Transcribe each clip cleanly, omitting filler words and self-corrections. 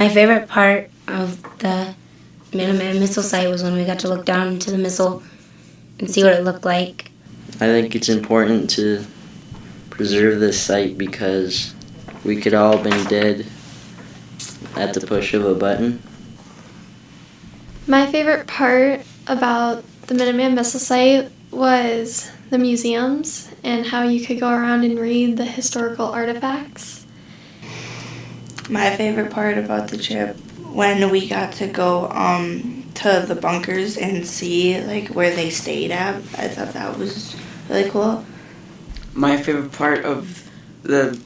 My favorite part of the Minuteman missile site was when we got to look down into the missile and see what it looked like. I think it's important to preserve this site because we could all have been dead at the push of a button. My favorite part about the Minuteman missile site was the museums and how you could go around and read the historical artifacts. My favorite part about the trip when we got to go to the bunkers and see like where they stayed at. I thought that was really cool. My favorite part of the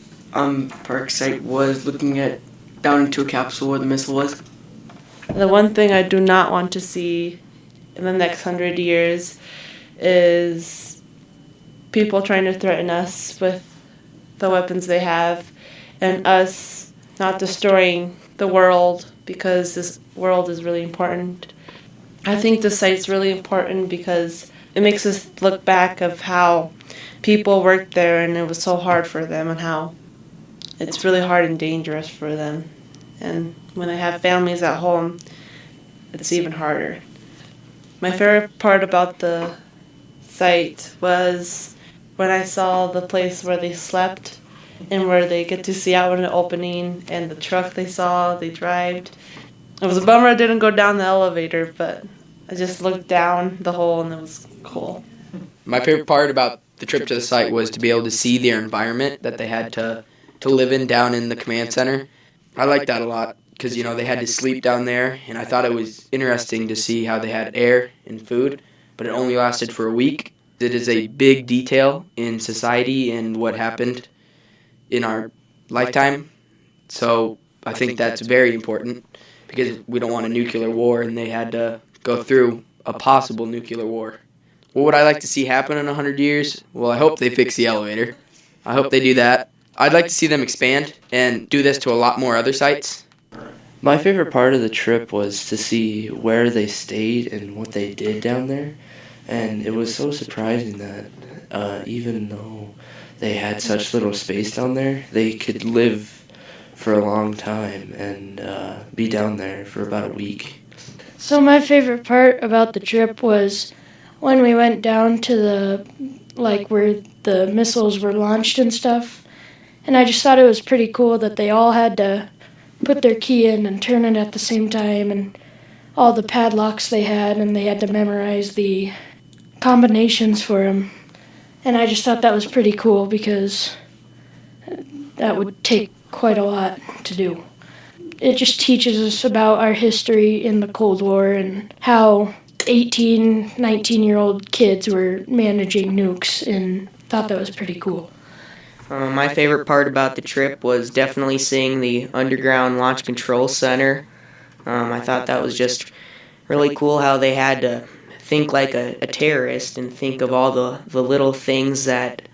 park site was looking at down into a capsule where the missile was. The one thing I do not want to see in the next 100 years is people trying to threaten us with the weapons they have and us not destroying the world because this world is really important. I think the site's really important because it makes us look back of how people worked there and it was so hard for them and how it's really hard and dangerous for them. And when they have families at home, it's even harder. My favorite part about the site was when I saw the place where they slept and where they get to see out in the opening and the truck they saw, they drived. It was a bummer I didn't go down the elevator, but I just looked down the hole and it was cool. My favorite part about the trip to the site was to be able to see their environment that they had to live in down in the command center. I liked that a lot because, they had to sleep down there, and I thought it was interesting to see how they had air and food, but it only lasted for a week. It is a big detail in society and what happened in our lifetime, so I think that's very important because we don't want a nuclear war, and they had to go through a possible nuclear war. What would I like to see happen in 100 years? Well, I hope they fix the elevator. I hope they do that. I'd like to see them expand and do this to a lot more other sites. My favorite part of the trip was to see where they stayed and what they did down there. And it was so surprising that even though they had such little space down there, they could live for a long time and be down there for about a week. So my favorite part about the trip was when we went down to where the missiles were launched and stuff. And I just thought it was pretty cool that they all had to put their key in and turn it at the same time, and all the padlocks they had, and they had to memorize the combinations for them. And I just thought that was pretty cool because that would take quite a lot to do. It just teaches us about our history in the Cold War and how 18, 19-year-old kids were managing nukes, and thought that was pretty cool. My favorite part about the trip was definitely seeing the underground launch control center. I thought that was just really cool how they had to think like a terrorist and think of all the little things that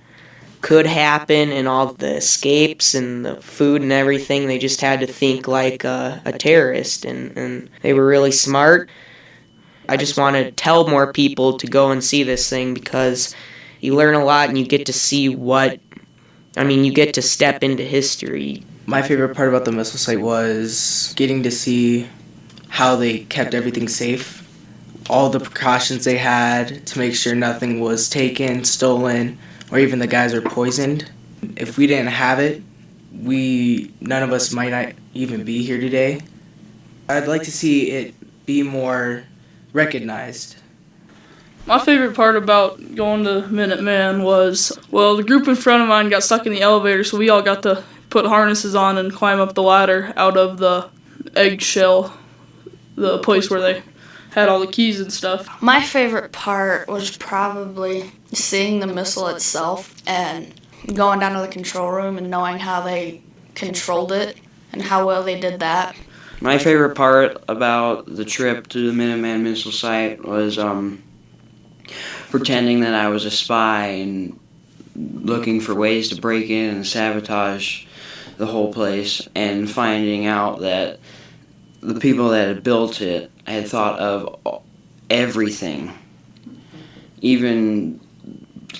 could happen and all the escapes and the food and everything. They just had to think like a terrorist, and they were really smart. I just want to tell more people to go and see this thing because you learn a lot and you get to see you get to step into history. My favorite part about the missile site was getting to see how they kept everything safe, all the precautions they had to make sure nothing was taken, stolen, or even the guys are poisoned. If we didn't have it, none of us might not even be here today. I'd like to see it be more recognized. My favorite part about going to Minuteman was, the group in front of mine got stuck in the elevator, so we all got to put harnesses on and climb up the ladder out of the eggshell, the place where they had all the keys and stuff. My favorite part was probably seeing the missile itself and going down to the control room and knowing how they controlled it and how well they did that. My favorite part about the trip to the Minuteman missile site was pretending that I was a spy and looking for ways to break in and sabotage the whole place, and finding out that the people that had built it had thought of everything, even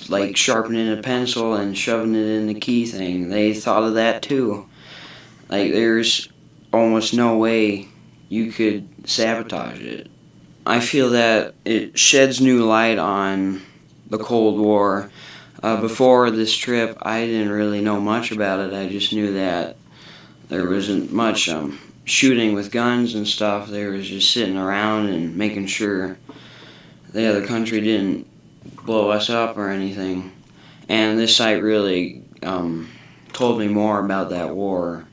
like sharpening a pencil and shoving it in the key thing. They thought of that too. Like, there's almost no way you could sabotage it. I feel that it sheds new light on the Cold War. Before this trip, I didn't really know much about it. I just knew that there wasn't much shooting with guns and stuff. They was just sitting around and making sure the other country didn't blow us up or anything. And this site really told me more about that war.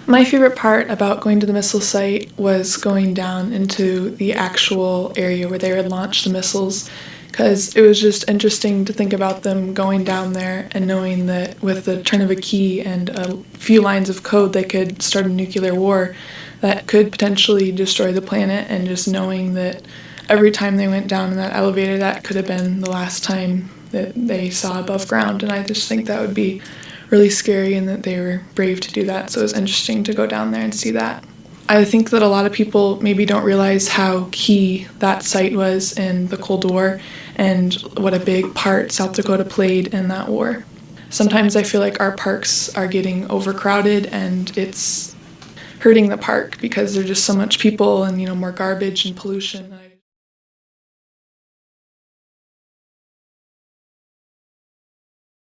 My favorite part about going to the missile site was going down into the actual area where they would launch the missiles, because it was just interesting to think about them going down there and knowing that with the turn of a key and a few lines of code they could start a nuclear war that could potentially destroy the planet, and just knowing that every time they went down in that elevator, that could have been the last time that they saw above ground. And I just think that would be really scary, and that they were brave to do that. So it was interesting to go down there and see that. I think that a lot of people maybe don't realize how key that site was in the Cold War and what a big part South Dakota played in that war. Sometimes I feel like our parks are getting overcrowded, and it's hurting the park because there's just so much people and, more garbage and pollution.